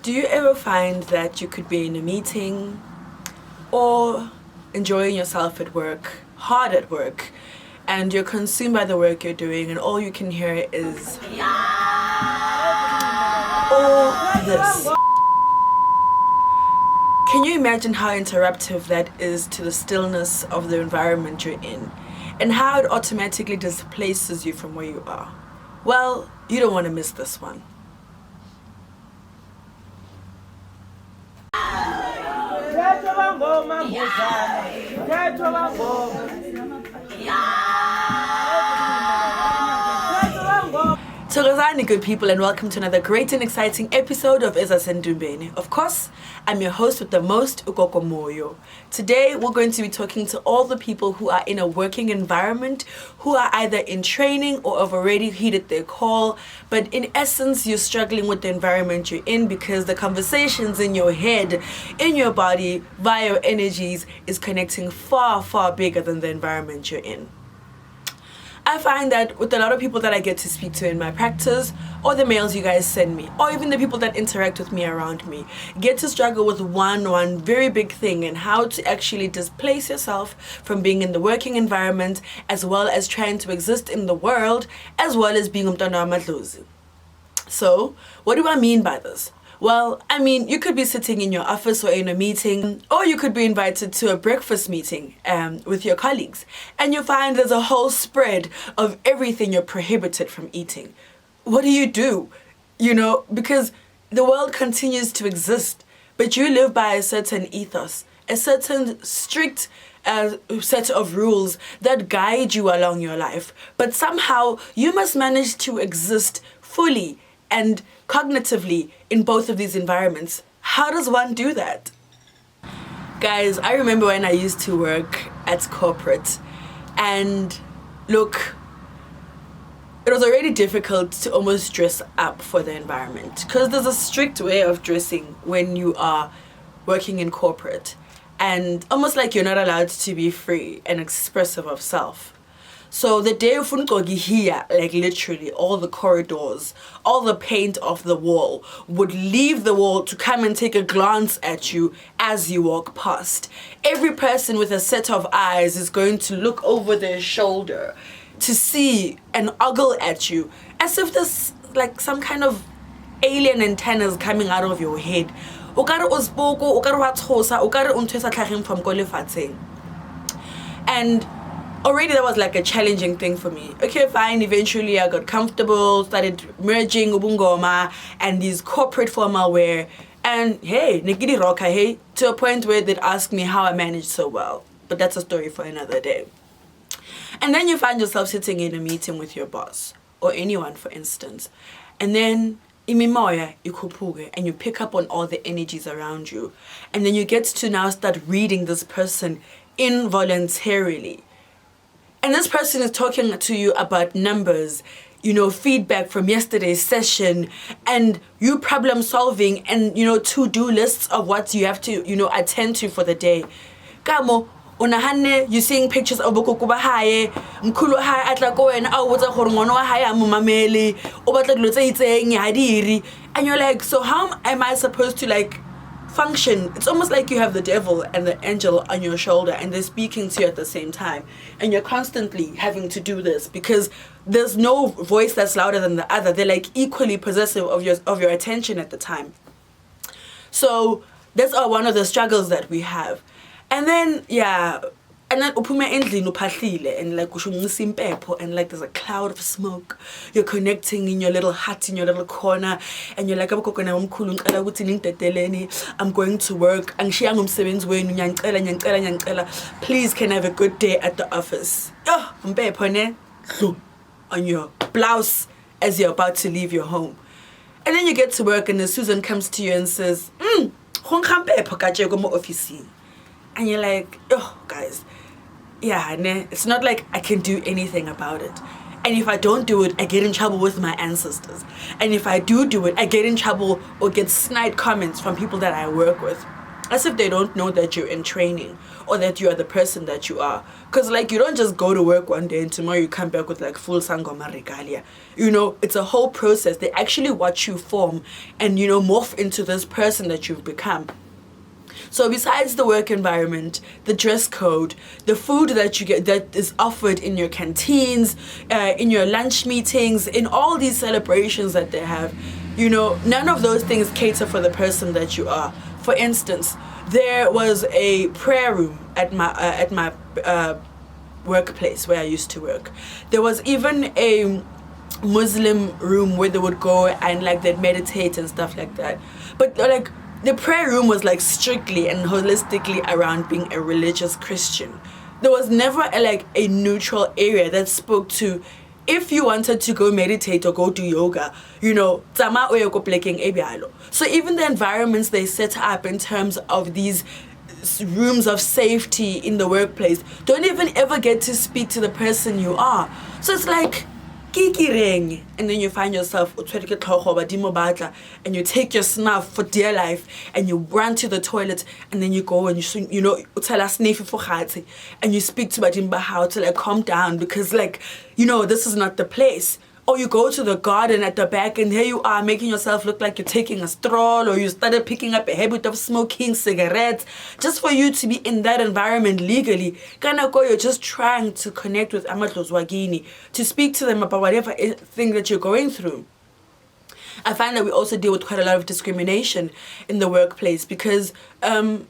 Do you ever find that you could be in a meeting or enjoying yourself at work, hard at work, and you're consumed by the work you're doing and all you can hear is all this? Can you imagine how interruptive that is to the stillness of the environment you're in and how it automatically displaces you from where you are? Well, you don't want to miss this one. Thokozani, good people, and welcome to another great and exciting episode of Ezasendumbeni. Of course, I'm your host with the most, Gogo Moyo. Today, we're going to be talking to all the people who are in a working environment, who are either in training or have already heeded their call, but in essence, you're struggling with the environment you're in because the conversations in your head, in your body, via your energies, is connecting far, far bigger than the environment you're in. I find that with a lot of people that I get to speak to in my practice, or the mails you guys send me, or even the people that interact with me around me, get to struggle with one very big thing, and how to actually displace yourself from being in the working environment, as well as trying to exist in the world, as well as being umntwana wamadlozi. So, what do I mean by this? Well, I mean, you could be sitting in your office or in a meeting, or you could be invited to a breakfast meeting with your colleagues, and you find there's a whole spread of everything you're prohibited from eating. What do? You know, because the world continues to exist, but you live by a certain ethos, a certain strict set of rules that guide you along your life. But somehow you must manage to exist fully and cognitively in both of these environments. How does one do that? Guys, I remember when I used to work at corporate, and look, it was already difficult to almost dress up for the environment because there's a strict way of dressing when you are working in corporate, and almost like you're not allowed to be free and expressive of self. So the day of Funkogi here, like literally all the corridors, all the paint off the wall would leave the wall to come and take a glance at you as you walk past. Every person with a set of eyes is going to look over their shoulder to see and ogle at you as if there's like some kind of alien antennas coming out of your head. And already that was like a challenging thing for me. Okay, fine, eventually I got comfortable, started merging Mngoma and these corporate formal wear, and hey, Nikidi Roka, hey, to a point where they'd ask me how I managed so well. But that's a story for another day. And then you find yourself sitting in a meeting with your boss, or anyone for instance, and then imimoya ikhupuke, and you pick up on all the energies around you, and then you get to now start reading this person involuntarily. And this person is talking to you about numbers, you know, feedback from yesterday's session, and you problem solving and, you know, to-do lists of what you have to, you know, attend to for the day. Kamo, unahane, you seeing pictures of Gogo hae, mkhulu hae atla ko wena a botsa gore ngwana wa hae a mo mamele, o batla dilo tse itseng ya diri. And you're like, so how am I supposed to like function? It's almost like you have the devil and the angel on your shoulder and they're speaking to you at the same time, and you're constantly having to do this because there's no voice that's louder than the other. They're like equally possessive of your attention at the time. So that's one of the struggles that we have. And then and then uphume endlini uphahlile and like ushungisa impepho, and like there's a cloud of smoke. You're connecting in your little hut, in your little corner, and you're like, I'm going to work. Please, can I have a good day at the office? On your blouse as you're about to leave your home. And then you get to work and the Susan comes to you and says, and you're like, oh guys, it's not like I can do anything about it. And if I don't do it, I get in trouble with my ancestors. And if I do it, I get in trouble or get snide comments from people that I work with. as if they don't know that you're in training or that you are the person that you are. Because, like, you don't just go to work one day and tomorrow you come back with, like, full Mngoma regalia. You know, it's a whole process. They actually watch you form and, you know, morph into this person that you've become. So besides the work environment, the dress code, the food that you get that is offered in your canteens, in your lunch meetings, in all these celebrations that they have, you know, none of those things cater for the person that you are. For instance, there was a prayer room at my workplace where I used to work. There was even a Muslim room where they would go and, like, they'd meditate and stuff like that. But, like, the prayer room was, like, strictly and holistically around being a religious Christian. There was never a neutral area that spoke to, if you wanted to go meditate or go do yoga, you know, so even the environments they set up in terms of these rooms of safety in the workplace don't even ever get to speak to the person you are. So it's like, and then you find yourself and you take your snuff for dear life and you run to the toilet and then you go and you know and you speak to Badimba how to, like, calm down because, like, you know, this is not the place. Or you go to the garden at the back and here you are making yourself look like you're taking a stroll, or you started picking up a habit of smoking cigarettes just for you to be in that environment legally. You're just trying to connect with Amatlos Wagini, to speak to them about whatever thing that you're going through. I find that we also deal with quite a lot of discrimination in the workplace because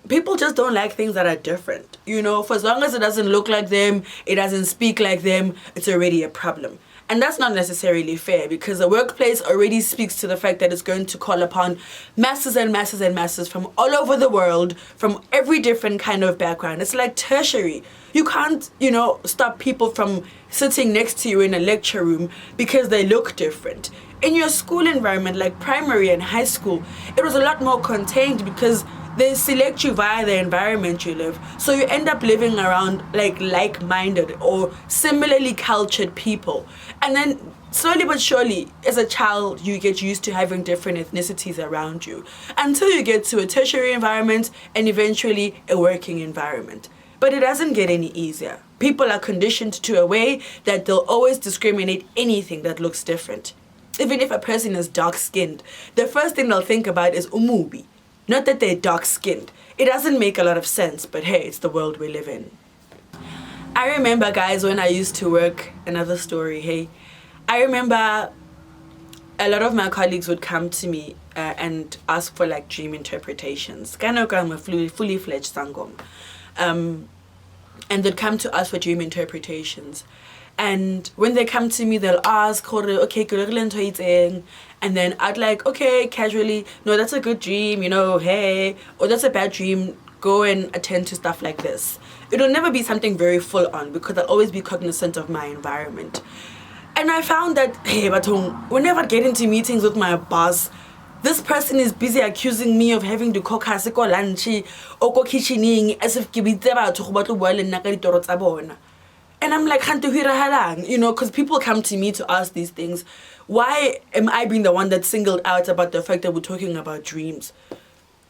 people just don't like things that are different. You know, for as long as it doesn't look like them, it doesn't speak like them, it's already a problem. And that's not necessarily fair because the workplace already speaks to the fact that it's going to call upon masses and masses and masses from all over the world, from every different kind of background. It's like tertiary. You can't, you know, stop people from sitting next to you in a lecture room because they look different. In your school environment, like primary and high school, it was a lot more contained because they select you via the environment you live. So you end up living around like-minded or similarly cultured people. And then slowly but surely, as a child, you get used to having different ethnicities around you until you get to a tertiary environment and eventually a working environment. But it doesn't get any easier. People are conditioned to a way that they'll always discriminate anything that looks different. Even if a person is dark-skinned, the first thing they'll think about is umubi. Not that they're dark-skinned. It doesn't make a lot of sense, but hey, it's the world we live in. I remember, guys, when I used to work, another story, hey, I remember a lot of my colleagues would come to me and ask for, like, dream interpretations. I'm a fully fledged sangom. And they'd come to us for dream interpretations. And when they come to me, they'll ask, okay, and then I'd like, okay, casually, no, that's a good dream, you know, hey, or that's a bad dream, go and attend to stuff like this. It'll never be something very full on because I'll always be cognizant of my environment. And I found that, hey, Batong, whenever I get into meetings with my boss, this person is busy accusing me of having to cook hasiko lunch or go kitchening as if and I'm like, you know, because people come to me to ask these things. Why am I being the one that's singled out about the fact that we're talking about dreams?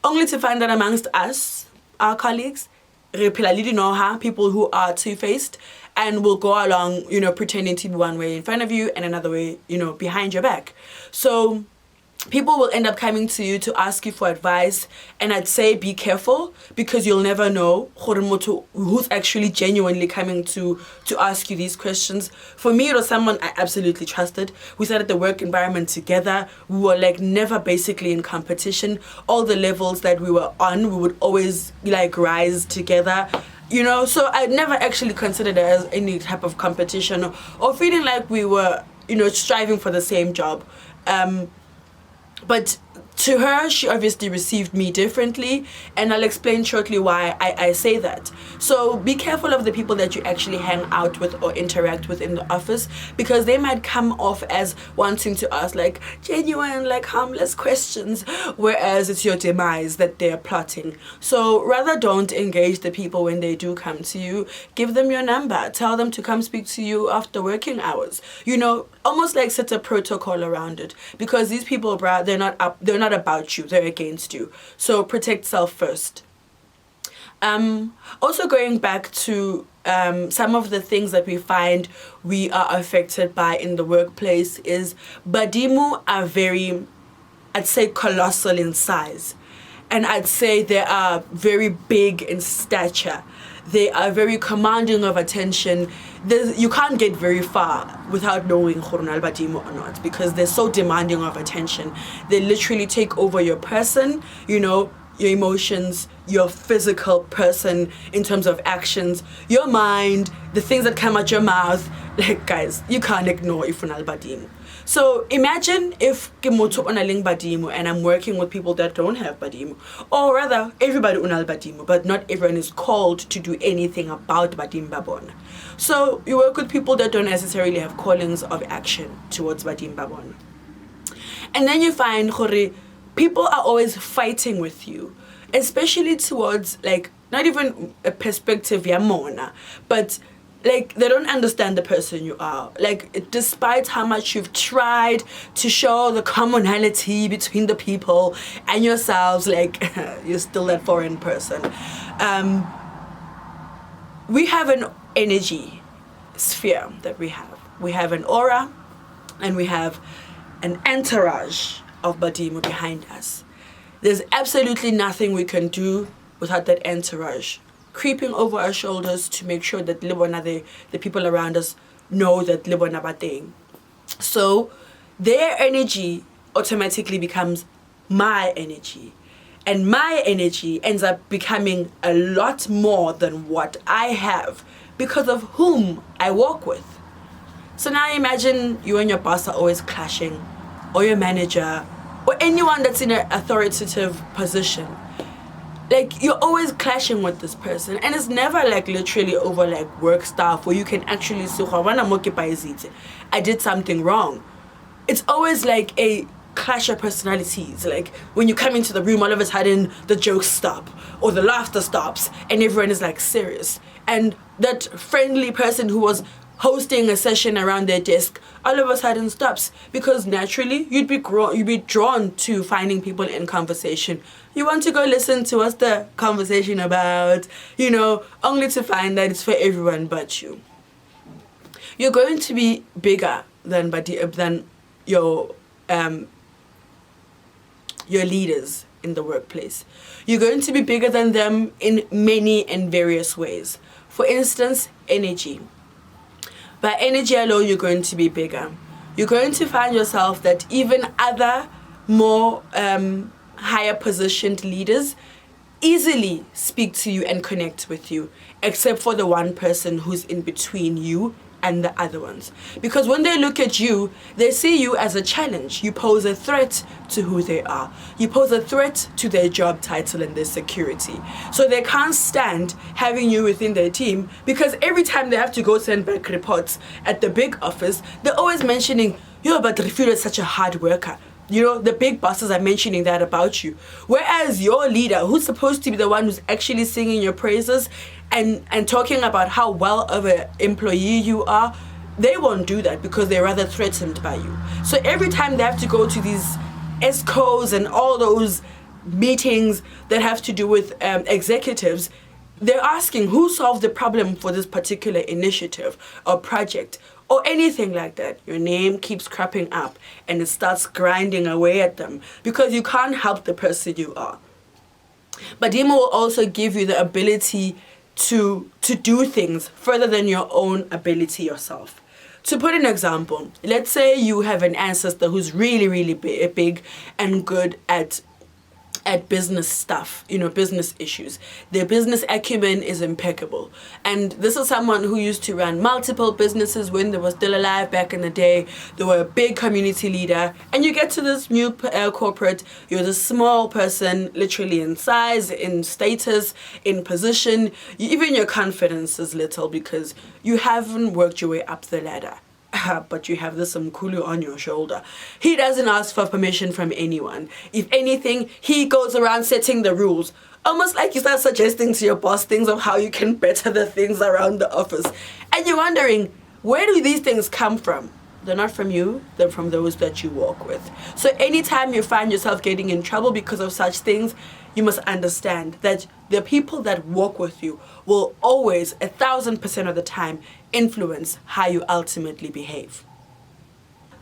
Only to find that amongst us, our colleagues, people who are two-faced and will go along, you know, pretending to be one way in front of you and another way, you know, behind your back. So people will end up coming to you to ask you for advice, and I'd say be careful because you'll never know who's actually genuinely coming to ask you these questions. For me, it was someone I absolutely trusted. We started the work environment together. We were like never basically in competition. All the levels that we were on, we would always like rise together. You know, so I'd never actually considered it as any type of competition or feeling like we were, you know, striving for the same job. But to her, she obviously received me differently, and I'll explain shortly why I say that. So be careful of the people that you actually hang out with or interact with in the office, because they might come off as wanting to ask like genuine, like harmless questions, whereas it's your demise that they're plotting. So rather don't engage the people when they do come to you. Give them your number. Tell them to come speak to you after working hours. You know, almost like set a protocol around it, because these people, bruh, they're not about you, they're against you. So protect self first. Also going back to some of the things that we find we are affected by in the workplace is Badimu are very, I'd say, colossal in size. And I'd say they are very big in stature. They are very commanding of attention. You can't get very far without knowing Khornal Badimu or not, because they're so demanding of attention. They literally take over your person, your emotions, your physical person in terms of actions, your mind, the things that come out your mouth. Like, guys, you can't ignore Ifunal Badimu. So imagine if ke motho o na leng Badimu and I'm working with people that don't have Badimu. Or rather, everybody unal Badimu, but not everyone is called to do anything about Badim Babon. So you work with people that don't necessarily have callings of action towards Badim Babon. And then you find, Khore, people are always fighting with you, especially towards, like, not even a perspective yamona, but like, they don't understand the person you are. Like, despite how much you've tried to show the commonality between the people and yourselves, like, you're still that foreign person. We have an energy sphere that we have. We have an aura and we have an entourage of Badimu behind us. There's absolutely nothing we can do without that entourage creeping over our shoulders to make sure that the people around us know that Libona bateng. So their energy automatically becomes my energy. And my energy ends up becoming a lot more than what I have because of whom I work with. So now imagine you and your boss are always clashing, or your manager, or anyone that's in an authoritative position. Like, you're always clashing with this person, and it's never like literally over like work stuff where you can actually say, I did something wrong. It's always like a clash of personalities. Like, when you come into the room, all of a sudden the jokes stop or the laughter stops and everyone is like serious. And that friendly person who was hosting a session around their desk all of a sudden stops, because naturally you'd be drawn to finding people in conversation. You want to go listen to what's the conversation about, only to find that it's for everyone but you. You're going to be bigger than your leaders in the workplace. You're going to be bigger than them in many and various ways. For instance, energy. By energy alone, you're going to be bigger. You're going to find yourself that even other more higher positioned leaders easily speak to you and connect with you, except for the one person who's in between you and the other ones. Because when they look at you, they see you as a challenge. You pose a threat to who they are. You pose a threat to their job title and their security. So they can't stand having you within their team, because every time they have to go send back reports at the big office, they're always mentioning, but Refugio is such a hard worker. The big bosses are mentioning that about you. Whereas your leader, who's supposed to be the one who's actually singing your praises and talking about how well of an employee you are, they won't do that because they're rather threatened by you. So every time they have to go to these ESCOs and all those meetings that have to do with executives, they're asking who solved the problem for this particular initiative or project or anything like that. Your name keeps cropping up and it starts grinding away at them because you can't help the person you are. But Dimo will also give you the ability to do things further than your own ability yourself. To put an example, let's say you have an ancestor who's really, really big and good at business stuff, business issues. Their business acumen is impeccable. And this is someone who used to run multiple businesses when they were still alive back in the day. They were a big community leader. And you get to this new corporate, you're the small person, literally in size, in status, in position. Even your confidence is little because you haven't worked your way up the ladder. But you have this mkulu on your shoulder. He doesn't ask for permission from anyone. If anything, he goes around setting the rules. Almost like you start suggesting to your boss things of how you can better the things around the office. And you're wondering, where do these things come from? They're not from you, they're from those that you walk with. So anytime you find yourself getting in trouble because of such things, you must understand that the people that walk with you will always, 1,000% of the time, influence how you ultimately behave.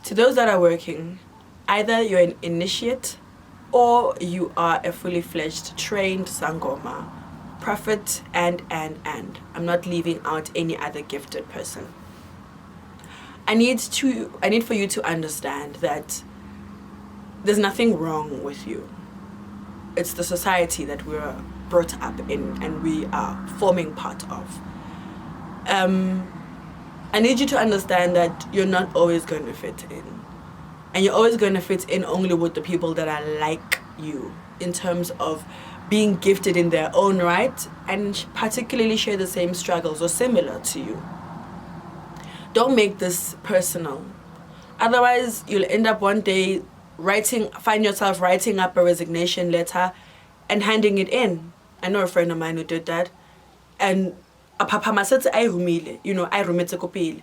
To those that are working, either you're an initiate or you are a fully fledged, trained Mngoma, prophet, and. I'm not leaving out any other gifted person. I need for you to understand that there's nothing wrong with you. It's the society that we're brought up in and we are forming part of. I need you to understand that you're not always going to fit in. And you're always going to fit in only with the people that are like you in terms of being gifted in their own right and particularly share the same struggles or similar to you. Don't make this personal. Otherwise, you'll end up one day find yourself writing up a resignation letter and handing it in. I know a friend of mine who did that. And a papa masetse I humile, I rumetse kopile.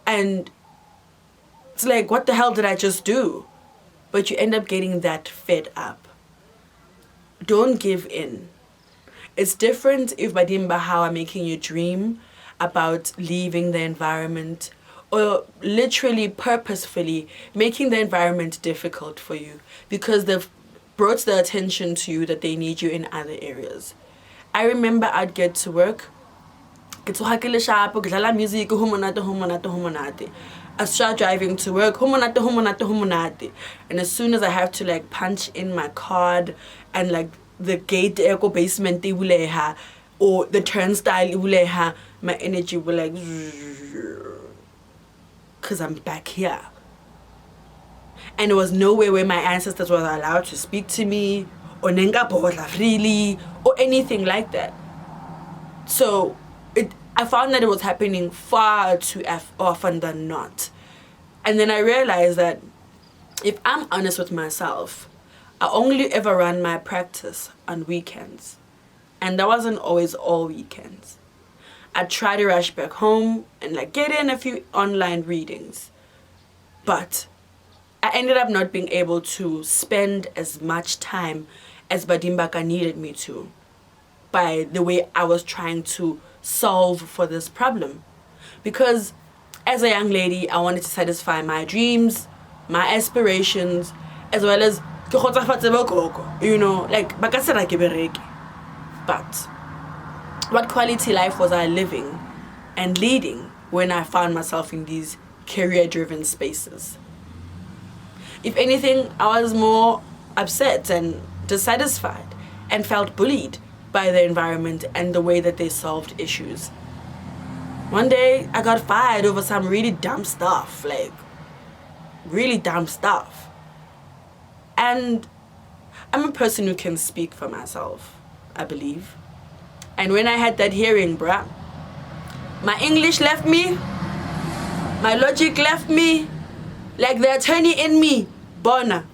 And it's like, what the hell did I just do? But you end up getting that fed up. Don't give in. It's different if Badimba how are making you dream about leaving the environment or literally purposefully making the environment difficult for you because they've brought the attention to you that they need you in other areas. I remember I'd get to work, music, I start driving to work, and as soon as I have to punch in my card and the gate echo basement or the turnstile my energy will because I'm back here. And there was nowhere where my ancestors were allowed to speak to me or freely or anything like that. So I found that it was happening far too often than not. And then I realized that if I'm honest with myself, I only ever ran my practice on weekends. And that wasn't always all weekends. I'd try to rush back home and get in a few online readings. But I ended up not being able to spend as much time as Badimbaka needed me to by the way I was trying to solve for this problem. Because as a young lady, I wanted to satisfy my dreams, my aspirations, as well as but what quality life was I living and leading when I found myself in these career-driven spaces? If anything, I was more upset and dissatisfied and felt bullied by the environment and the way that they solved issues. One day, I got fired over some really dumb stuff, really dumb stuff. And I'm a person who can speak for myself, I believe. And when I had that hearing, bruh, my English left me, my logic left me, the attorney in me, Bona.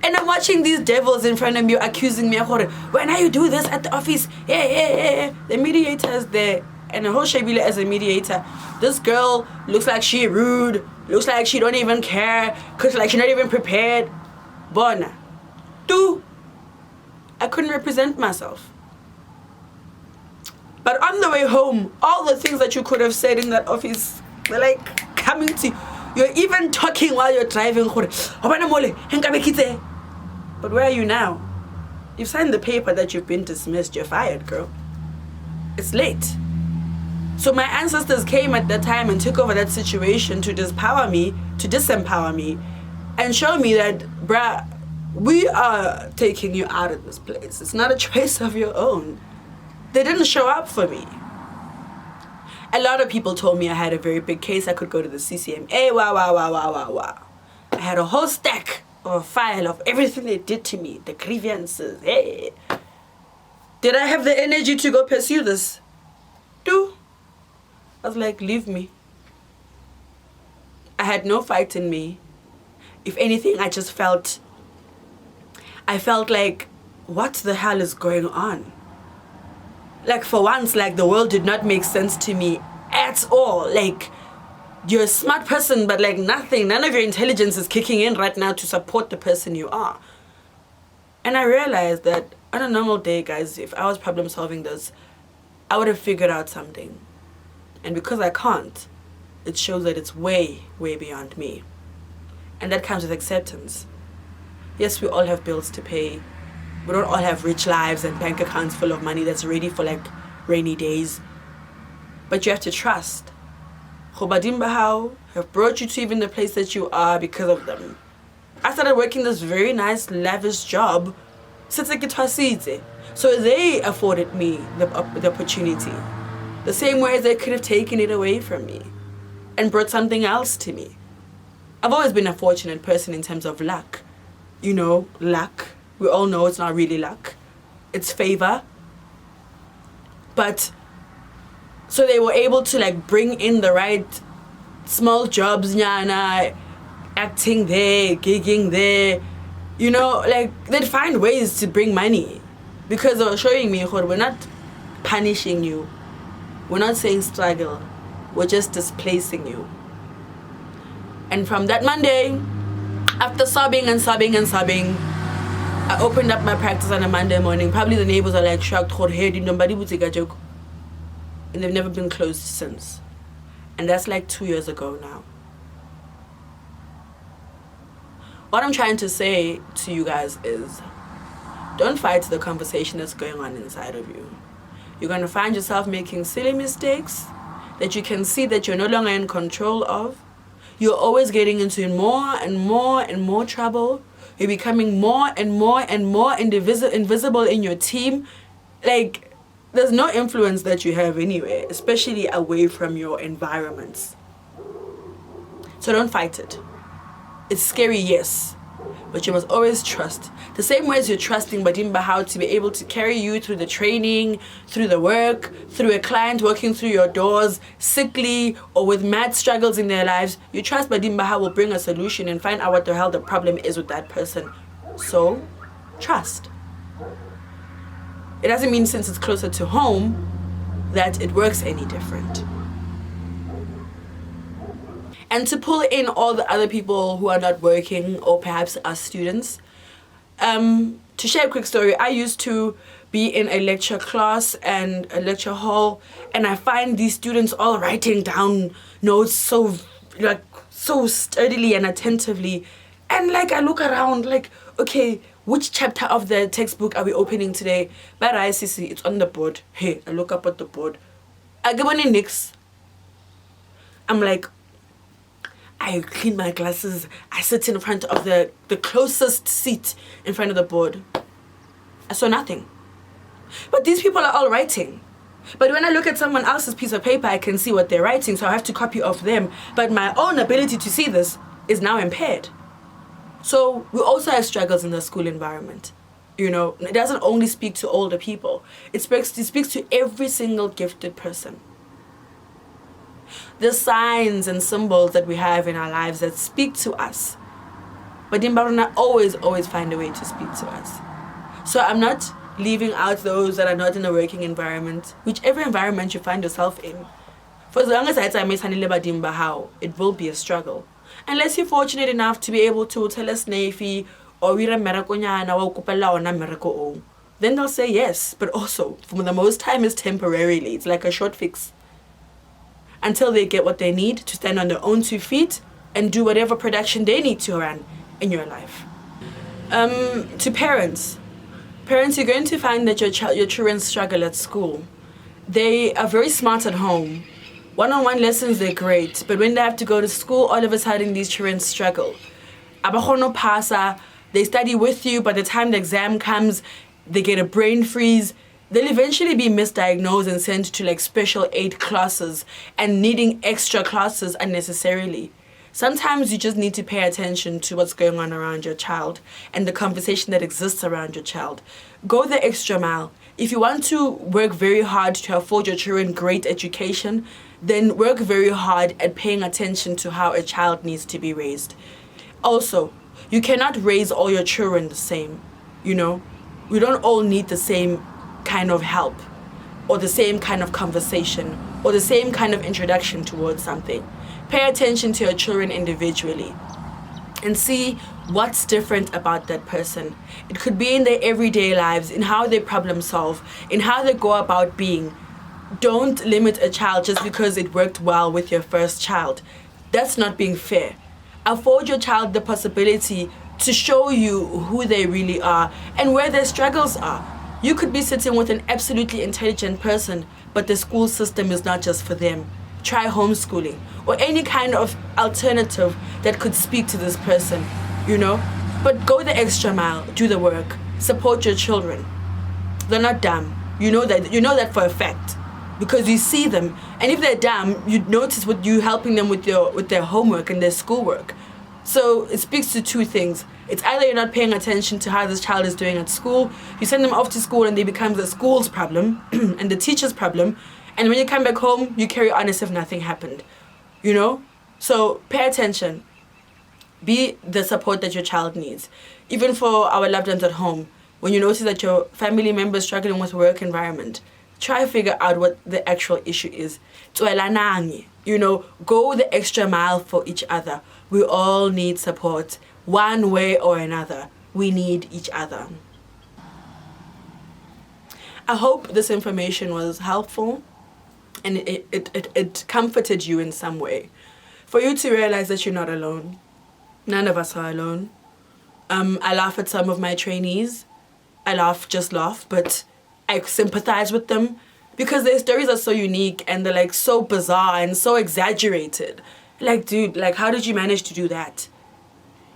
And I'm watching these devils in front of me accusing me, when are you do this at the office? Hey. The mediator is there. And the whole Shabila as a mediator. This girl looks like she rude, looks like she don't even care, cause she's not even prepared. Bona. I couldn't represent myself. But on the way home, all the things that you could have said in that office were coming to you. You're even talking while you're driving. But where are you now? You've signed the paper that you've been dismissed. You're fired, girl. It's late. So my ancestors came at that time and took over that situation to disempower me, and show me that, bruh, we are taking you out of this place. It's not a choice of your own. They didn't show up for me. A lot of people told me I had a very big case. I could go to the CCMA, wow. I had a whole stack of a file of everything they did to me, the grievances, hey. Did I have the energy to go pursue this? I was leave me. I had no fight in me. If anything, I felt like, what the hell is going on? For once, the world did not make sense to me That's all. Like, you're a smart person, but like none of your intelligence is kicking in right now to support the person you are. And I realized that on a normal day, guys, if I was problem solving this, I would have figured out something. And because I can't, it shows that it's way, way beyond me. And that comes with acceptance. Yes, we all have bills to pay. We don't all have rich lives and bank accounts full of money that's ready for like rainy days. But you have to trust. Bahao have brought you to even the place that you are because of them. I started working this very nice, lavish job. So they afforded me the opportunity. The same way as they could have taken it away from me and brought something else to me. I've always been a fortunate person in terms of luck. You know, luck. We all know it's not really luck. It's favor. But so they were able to like bring in the right small jobs, nyana, acting there, gigging there. You know, like they'd find ways to bring money because they were showing me, we're not punishing you. We're not saying struggle. We're just displacing you. And from that Monday, after sobbing, I opened up my practice on a Monday morning. Probably the neighbors are like shocked, and they've never been closed since. And that's like 2 years ago now. What I'm trying to say to you guys is, don't fight the conversation that's going on inside of you. You're going to find yourself making silly mistakes that you can see that you're no longer in control of. You're always getting into more and more trouble. You're becoming more and more invisible in your team. Like, there's no influence that you have anywhere, especially away from your environments. So don't fight it. It's scary, yes, but you must always trust. The same way as you're trusting Badimba how to be able to carry you through the training, through the work, through a client walking through your doors, sickly or with mad struggles in their lives, you trust Badimba how will bring a solution and find out what the hell the problem is with that person. So, trust. It doesn't mean since it's closer to home that it works any different. And to pull in all the other people who are not working or perhaps are students, to share a quick story, I used to be in a lecture class and a lecture hall, and I find these students all writing down notes so sturdily and attentively. And like I look around like, okay, which chapter of the textbook are we opening today? But I see it's on the board. Hey, I look up at the board. I give on nix. I'm like, I clean my glasses. I sit in front of the closest seat in front of the board. I saw nothing. But these people are all writing. But when I look at someone else's piece of paper, I can see what they're writing, so I have to copy off them. But my own ability to see this is now impaired. So we also have struggles in the school environment. You know, it doesn't only speak to older people. It speaks to every single gifted person. The signs and symbols that we have in our lives that speak to us. But Dimbaruna always find a way to speak to us. So I'm not leaving out those that are not in a working environment, whichever environment you find yourself in. For as long as I may how it will be a struggle. Unless you're fortunate enough to be able to tell us Nefi or we then they'll say yes, but also for the most time it's temporarily. It's like a short fix. Until they get what they need to stand on their own 2 feet and do whatever production they need to run in your life. To parents, you're going to find that your children struggle at school. They are very smart at home. One-on-one lessons, they're great, but when they have to go to school, all of a sudden these children struggle. Abahono pasa, they study with you, by the time the exam comes, they get a brain freeze. They'll eventually be misdiagnosed and sent to like special aid classes and needing extra classes unnecessarily. Sometimes you just need to pay attention to what's going on around your child and the conversation that exists around your child. Go the extra mile. If you want to work very hard to afford your children great education, then work very hard at paying attention to how a child needs to be raised. Also, you cannot raise all your children the same, you know? We don't all need the same kind of help or the same kind of conversation or the same kind of introduction towards something. Pay attention to your children individually and see what's different about that person. It could be in their everyday lives, in how they problem solve, in how they go about being. Don't limit a child just because it worked well with your first child. That's not being fair. Afford your child the possibility to show you who they really are and where their struggles are. You could be sitting with an absolutely intelligent person, but the school system is not just for them. Try homeschooling or any kind of alternative that could speak to this person, But go the extra mile, do the work, support your children. They're not dumb. You know that for a fact, because you see them. And if they're dumb, you notice with you helping them with their homework and their schoolwork. So it speaks to two things. It's either you're not paying attention to how this child is doing at school, you send them off to school and they become the school's problem and the teacher's problem, and when you come back home, you carry on as if nothing happened, So pay attention. Be the support that your child needs. Even for our loved ones at home, when you notice that your family member is struggling with work environment, try to figure out what the actual issue is. Go the extra mile for each other. We all need support, one way or another. We need each other. I hope this information was helpful and it comforted you in some way. For you to realize that you're not alone. None of us are alone. I laugh at some of my trainees. I just laugh, but I sympathize with them because their stories are so unique and they're so bizarre and so exaggerated. Dude, how did you manage to do that?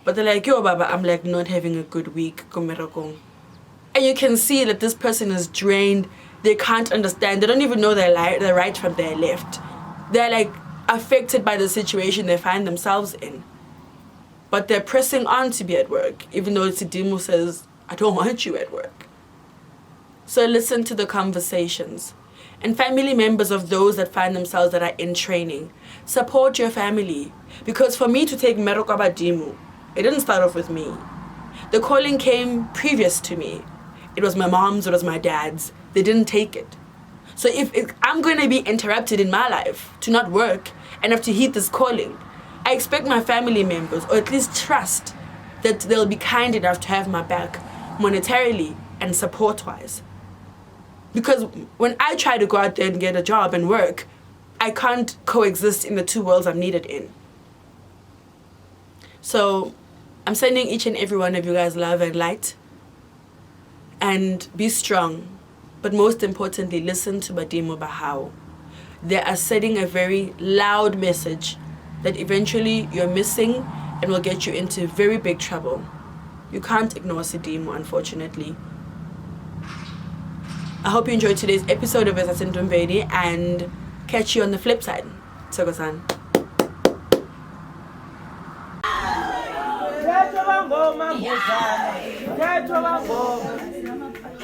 But they're yo, Baba, I'm not having a good week. And you can see that this person is drained. They can't understand. They don't even know their right from their left. They're affected by the situation they find themselves in. But they're pressing on to be at work, even though Sidimo says, I don't want you at work. So listen to the conversations. And family members of those that find themselves that are in training, support your family. Because for me to take Merokaba Dimu, it didn't start off with me. The calling came previous to me. It was my mom's, it was my dad's. They didn't take it. So if I'm going to be interrupted in my life to not work and have to heed this calling, I expect my family members, or at least trust, that they'll be kind enough to have my back monetarily and support-wise. Because when I try to go out there and get a job and work, I can't coexist in the two worlds I'm needed in. So I'm sending each and every one of you guys love and light. And be strong. But most importantly, listen to Badimo Bahao. They are sending a very loud message that eventually you're missing and will get you into very big trouble. You can't ignore Sidimo, unfortunately. I hope you enjoyed today's episode of Esa Sentumbedi and catch you on the flip side. Sogo-san.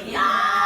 Mngoma.